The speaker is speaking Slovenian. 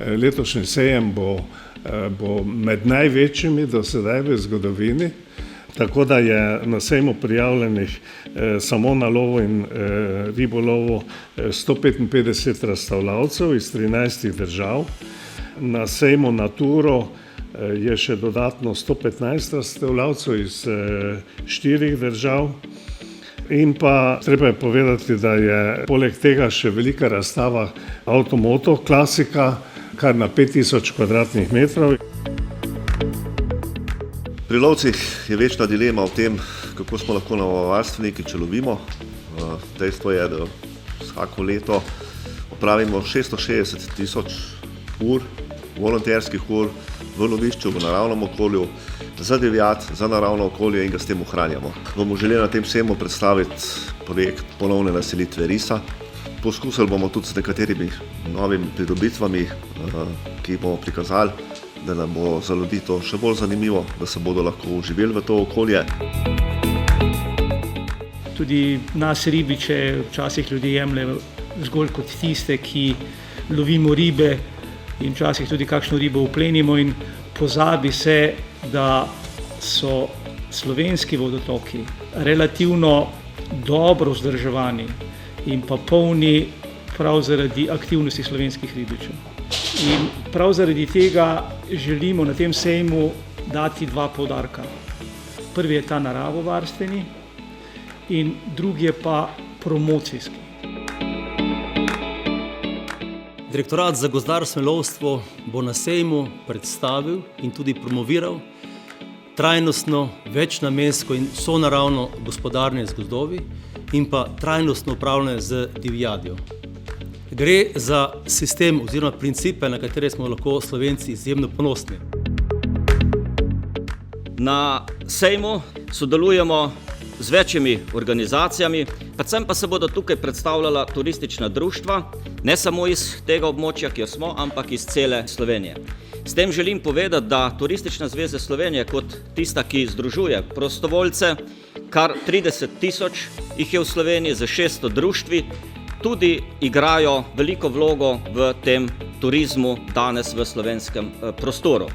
Letošnji sejem bo med največjimi do sedaj v zgodovini, tako da je na sejmu prijavljenih samo na lovu in ribolovu 155 razstavljavcev iz 13 držav. Na sejmu Naturo je še dodatno 115 razstavljavcev iz 4 držav. In pa treba je povedati, da je poleg tega še velika razstava Automoto klasika, kar na 5000 kvadratnih metrov. Pri lovcih je večna dilema o tem, kako smo lahko naravovarstveniki, če lovimo. Dejstvo je, da vsako leto opravimo 660 000 ur, volonterskih ur v lovišču, v naravnem okolju, za divjad, za naravno okolje in ga s tem ohranjamo. Bomo želeli na tem sejmu predstaviti projekt ponovne naselitve risa. Poskusili bomo tudi s nekaterimi novimi pridobitvami, ki jih bomo prikazali, da nam bo za ljudi to še bolj zanimivo, da se bodo lahko uživeli v to okolje. Tudi nas ribiče včasih ljudje jemljejo zgolj kot tiste, ki lovimo ribe in včasih tudi kakšno ribo uplenimo in pozabi se, da so slovenski vodotoki relativno dobro vzdrževani in pa polni prav zaradi aktivnosti slovenskih ribičev. In prav zaradi tega želimo na tem sejmu dati 2 poudarka. Prvi je ta naravovarstveni in drugi je pa promocijski. Direktorat za gozdarstvo in lovstvo bo na sejmu predstavil in tudi promoviral trajnostno, večnamensko in sonaravno gospodarjenje z gozdovi in pa trajnostno upravljanje z divjadjo. Gre za sistem oziroma principe, na katere smo lahko Slovenci izjemno ponosni. Na sejmu sodelujemo z večjimi organizacijami, predvsem pa se bodo tukaj predstavljala turistična društva, ne samo iz tega območja, kjer smo, ampak iz cele Slovenije. S tem želim povedati, da Turistična zveza Slovenije kot tista, ki združuje prostovoljce, kar 30 000 jih je v Sloveniji z 600 društvi, tudi igrajo veliko vlogo v tem turizmu danes v slovenskem prostoru.